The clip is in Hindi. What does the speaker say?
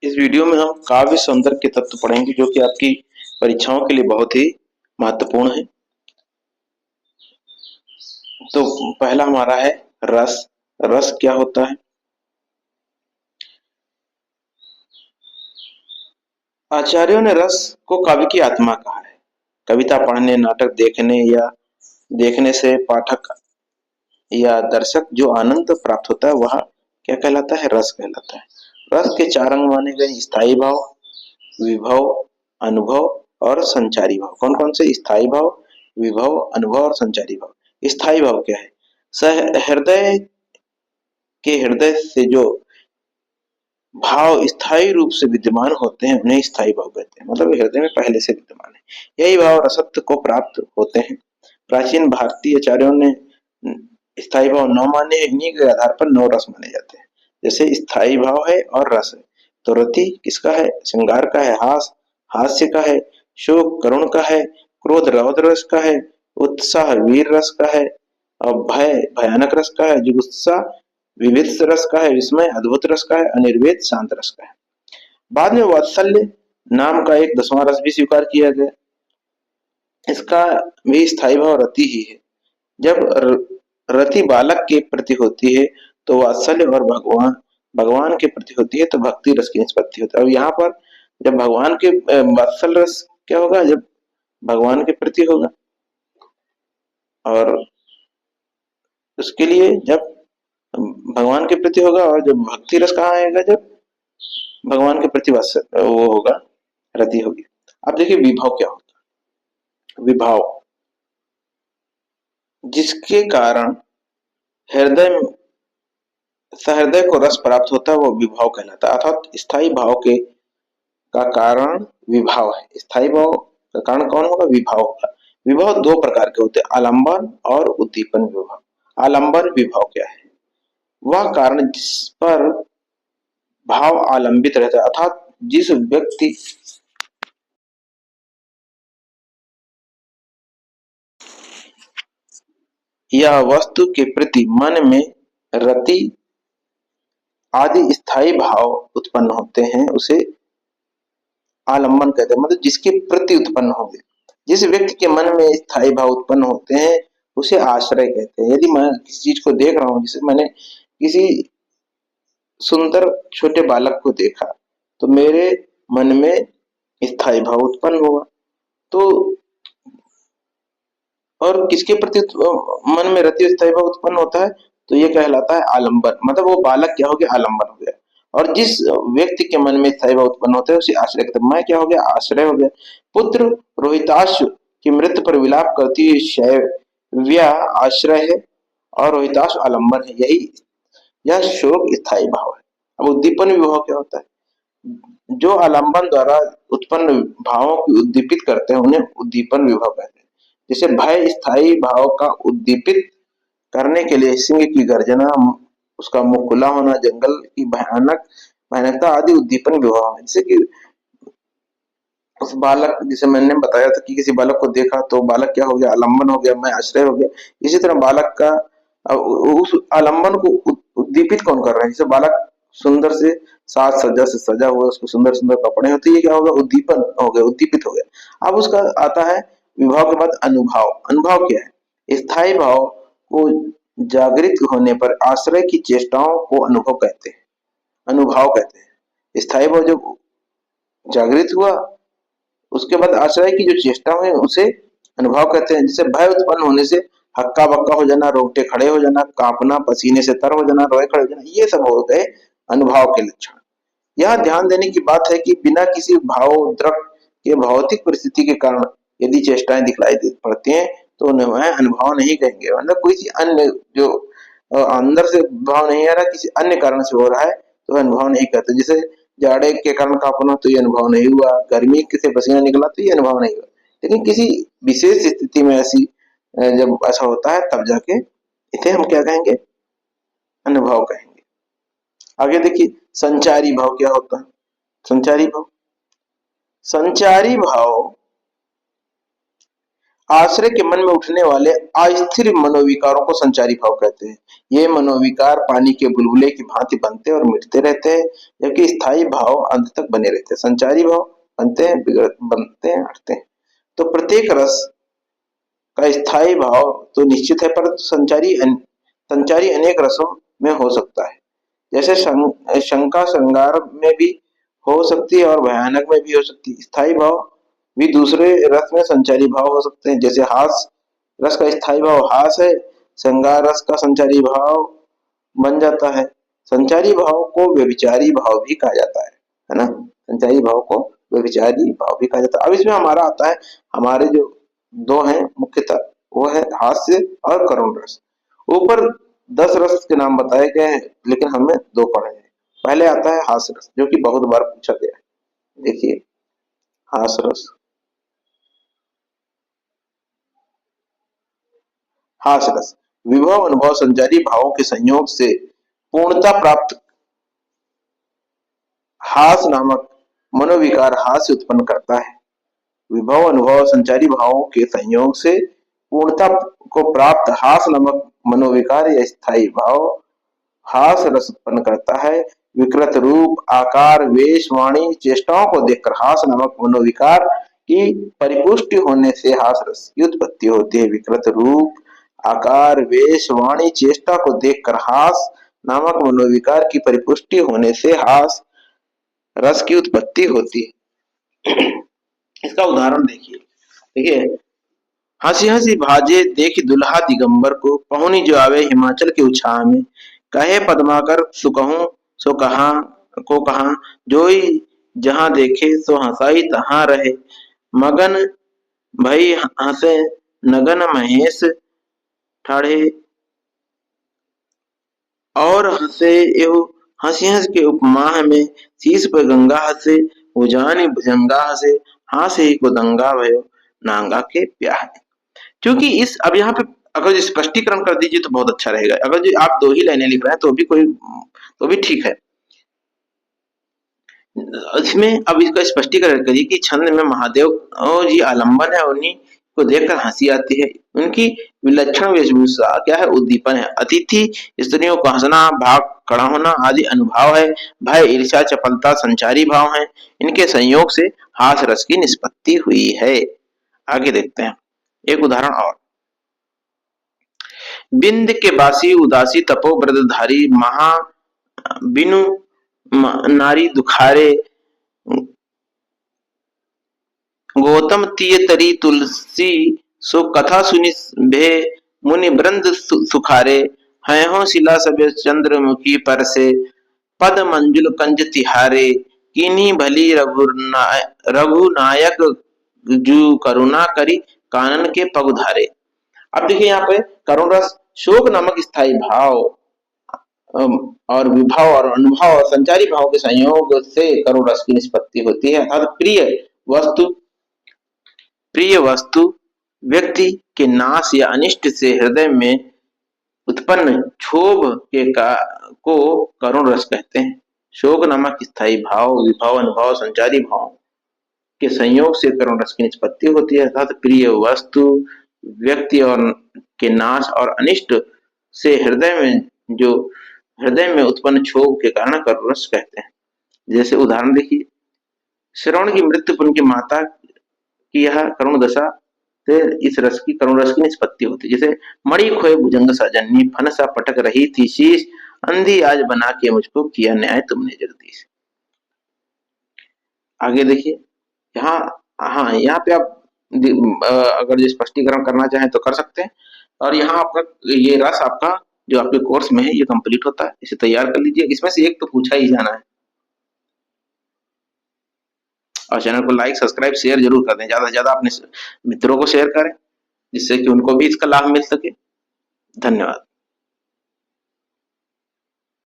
इस वीडियो में हम काव्य सौंदर्य के तत्व पढ़ेंगे जो कि आपकी परीक्षाओं के लिए बहुत ही महत्वपूर्ण है। तो पहला हमारा है रस। रस क्या होता है? आचार्यों ने रस को काव्य की आत्मा कहा है। कविता पढ़ने, नाटक देखने या देखने से पाठक या दर्शक जो आनंद प्राप्त होता है वह क्या कहलाता है? रस कहलाता है। रस के चार अंग माने गए: स्थायी भाव, विभव, अनुभव और संचारी भाव। कौन कौन से? स्थायी भाव, विभव, अनुभव और संचारी भाव। स्थायी भाव क्या है? हृदय के हृदय से जो भाव स्थायी रूप से विद्यमान होते हैं उन्हें स्थायी भाव कहते हैं। मतलब हृदय में पहले से विद्यमान है। यही भाव रसत्व को प्राप्त होते हैं। प्राचीन भारतीय आचार्यों ने स्थायी भाव 9 माने हैं। इन्हीं के आधार पर 9 रस माने जाते हैं। जैसे स्थायी भाव है और रस है। तो रति किसका है? श्रृंगार का है। हास्य का है। शोक करुण का है। क्रोध रौद्र रस का है। उत्साह वीर रस का है। और भय भयानक रस का है। जुगुप्सा विविध रस का है। विस्मय अद्भुत रस का है। अनिर्वेद शांत रस का है। बाद में वात्सल्य नाम का एक 10वां रस भी स्वीकार किया गया। इसका भी स्थायी भाव रति ही है। जब रति बालक के प्रति होती है तो वात्सल्य, और भगवान भगवान के प्रति होती है तो भक्ति रस की निष्पत्ति होती है। और यहाँ पर जब भगवान के वात्सल्य रस क्या होगा? जब भगवान के प्रति होगा। और उसके लिए जब भगवान के प्रति होगा, और जब भक्ति रस कहाँ आएगा? जब भगवान के प्रति वो होगा, रति होगी। अब देखिए विभाव क्या होता है। विभाव जिसके कारण हृदय सहृदय को रस प्राप्त होता है वो विभाव कहलाता है। अर्थात स्थायी भाव के का कारण विभाव है। स्थायी भाव का कारण कौन होगा? विभाव होगा। विभाव दो प्रकार के होते हैं: आलंबन और उद्दीपन विभाव। आलंबन विभाव क्या है? वह कारण जिस पर भाव आलंबित रहता है, अर्थात जिस व्यक्ति या वस्तु के प्रति मन में रति आदि स्थायी भाव उत्पन्न होते हैं उसे आलंबन कहते हैं। मतलब जिसके प्रति उत्पन्न होंगे। जिस व्यक्ति के मन में स्थायी भाव उत्पन्न होते हैं उसे आश्रय कहते हैं। यदि मैं किसी चीज को देख रहा हूं, जैसे मैंने किसी सुंदर छोटे बालक को देखा तो मेरे मन में स्थायी भाव उत्पन्न हुआ। तो और किसके प्रति मन में रति स्थायी भाव उत्पन्न होता है? तो ये कहलाता है आलंबन। मतलब वो बालक क्या हो गया? आलंबन हो गया। और जिस व्यक्ति के मन में स्थायी भाव उत्पन्न होता है उसे आश्रय कहते हैं। मैं क्या हो गया? आश्रय हो गया। पुत्र रोहिताश्व की मृत्यु पर विलाप करती हुई शैव्या आश्रय है और रोहिताश्व आलंबन है। यह शोक स्थायी भाव है। अब उद्दीपन विभाव क्या होता है? जो आलंबन द्वारा उत्पन्न भावों को उद्दीपित करते हैं उन्हें उद्दीपन विभाव कहते हैं। जैसे भय स्थायी भाव का उद्दीपित करने के लिए सिंह की गर्जना, उसका मुंह खुला होना, जंगल की भयानकता आदि उद्दीपन विभाव है। जैसे कि उस बालक, जिसे मैंने बताया था कि किसी बालक को देखा तो बालक क्या हो गया? आलंबन हो गया, मैं आश्रय हो गया। इसी तरह बालक का उस आलंबन को उद्दीपित कौन कर रहा है? जैसे बालक सुंदर से साज सज्जा से सजा हुआ, उसको सुंदर सुंदर कपड़े होते, ये क्या होगा? उद्दीपन हो गया, उद्दीपित हो गया। अब उसका आता है विभाव के बाद अनुभाव। अनुभाव क्या है? स्थायी भाव को जागृत होने पर आश्रय की चेष्टाओं को अनुभव कहते हैं, अनुभाव कहते हैं। स्थायी भाव जब जागृत हुआ उसके बाद आश्रय की जो चेष्टा है उसे अनुभव कहते हैं। जैसे भय उत्पन्न होने से हक्का बक्का हो जाना, रोंगटे खड़े हो जाना, कांपना, पसीने से तर हो जाना, रोए खड़े हो जाना, ये सब हो गए अनुभव के लक्षण। यह ध्यान देने की बात है कि बिना किसी भाव द्रक के भौतिक परिस्थिति के कारण यदि चेष्टाएं दिखलाई पड़ती हैं तो उन्हें अनुभव नहीं कहेंगे। मतलब कोई अन्य जो अंदर से भाव नहीं आ रहा, किसी अन्य कारण से हो रहा है तो अनुभव नहीं कहते। जैसे जाड़े के कारण कांपना तो ये अनुभव नहीं हुआ, गर्मी के से पसीना निकला तो ये अनुभव नहीं हुआ। लेकिन किसी विशेष स्थिति में ऐसी जब ऐसा होता है तब जाके इसे हम क्या कहेंगे? अनुभव कहेंगे। आगे देखिए संचारी भाव क्या होता है। संचारी भाव आश्रय के मन में उठने वाले अस्थिर मनोविकारों को संचारी भाव कहते हैं। ये मनोविकार पानी के बुलबुले की भांति बनते और मिटते रहते हैं, जबकि स्थायी भाव अंत तक बने रहते हैं। संचारी भाव बनते हैं, बनते हैं, हटते हैं। तो प्रत्येक रस का स्थायी भाव तो निश्चित है, परंतु संचारी अनेक रसों में हो सकता है। जैसे शंका श्रृंगार में भी हो सकती है और भयानक में भी हो सकती है। स्थायी भाव भी दूसरे रस में संचारी भाव हो सकते हैं। जैसे हास रस का स्थायी भाव हास है, श्रृंगार रस का संचारी भाव बन जाता है। संचारी भाव को व्यभिचारी भाव भी कहा जाता है ना। संचारी भाव को व्यभिचारी भाव भी कहा जाता है। अब इसमें हमारा आता है, हमारे जो दो हैं मुख्यतः, वो है हास्य और करुण रस। ऊपर 10 रस के नाम बताए गए हैं, लेकिन हमने 2 पढ़े हैं। पहले आता है हास्य रस, जो कि बहुत बार पूछा गया है। देखिए हास्य रस। हास्य रस विभव अनुभव संचारी भावों के संयोग से पूर्णता प्राप्त हास नामक मनोविकार हास्य उत्पन्न करता है। विभव अनुभव संचारी भावों के संयोग से पूर्णता को प्राप्त हास नामक मनोविकार या स्थायी भाव हास रस उत्पन्न करता है। विकृत रूप आकार वेश वाणी चेष्टाओं को देखकर हास नामक मनोविकार की परिपुष्टि होने से हास रस की उत्पत्ति होती है। विकृत रूप आकार वेश वाणी चेष्टा को देखकर हास नामक मनोविकार की परिपुष्टि होने से हास रस की उत्पत्ति होती है। इसका उदाहरण देखिए। देखिए हंसी हंसी भाजे देखी दुल्हा दिगंबर को, पहुनी जो आवे हिमाचल के उछाह में, कहे पद्माकर सुकहूं सो कहा को कहा, जोई जहां देखे सो हंसाई तहां रहे, मगन भई हंसे नगन महेश ठाढ़े, और हंसे एहो हंसी हंस के उपमाह में, शीश पर गंगा हंसे उजानी भुजंगा हंसे, हासे ही को दंगा भयो नांगा के प्याह। क्योंकि इस अब यहाँ पे अगर स्पष्टीकरण कर दीजिए तो बहुत अच्छा रहेगा। अगर जो आप 2 ही लाइनें लिख रहे हैं तो भी ठीक है। इसमें अब इसका स्पष्टीकरण करिए कि छंद में महादेव जी आलंबन है, उन्हीं को देखकर हंसी आती है। उनकी विलक्षण वेशभूषा क्या है, उद्दीपन है। अतिथि स्त्रियों को हंसना, भाग खड़ा होना आदि अनुभाव है। भय ईर्ष्या चपलता संचारी भाव है। इनके संयोग से हास रस की निष्पत्ति हुई है। आगे देखते हैं एक उदाहरण और। बिंद के बासी उदासी तपो ब्रतधारी, महा बिनु नारी दुखारे, गौतम तीय तरी तुलसी, सो कथा सुनि भे मुनि वृंद सुखारे, हैं शिला सब चंद्रमुखी पर से, पद मंजुल कंज तिहारे, किन्हीं भली रघुनायक जू करुणा करी, कानन के पग धारे। अब देखिए यहाँ पे करुण रस शोक नामक स्थायी भाव और विभाव और अनुभव और संचारी भाव के संयोग से करुण रस की निष्पत्ति होती है। अर्थात प्रिय वस्तु व्यक्ति के नाश या अनिष्ट से हृदय में उत्पन्न क्षोभ को करुण रस कहते हैं। शोक नामक स्थायी भाव विभाव अनुभव संचारी भाव के संयोग से करुण रस की निष्पत्ति होती है। अर्थात प्रिय वस्तु व्यक्ति और के नाश और अनिष्ट से हृदय में उत्पन्न क्षोभ के कारण करुण रस कहते हैं। जैसे उदाहरण देखिए, श्रवण की मृत्यु पर उनकी माता की यह करुण दशा से इस रस की करुण रस की निष्पत्ति होती है। जैसे मणि खोए भुजंग सजन्नी, फन सा पटक रही थी शीश, अंधी आज बना के मुझको किया न्याय तुमने जगदीश। आगे देखिए यहाँ, हाँ यहाँ पे आप अगर जो स्पष्टीकरण करना चाहें तो कर सकते हैं। और यहाँ आपका ये रस आपका जो आपके कोर्स में है ये कंप्लीट होता है। इसे तैयार कर लीजिए, इसमें से एक तो पूछा ही जाना है। और चैनल को लाइक सब्सक्राइब शेयर जरूर कर दें, ज्यादा से ज्यादा अपने मित्रों को शेयर करें, जिससे कि उनको भी इसका लाभ मिल सके। धन्यवाद।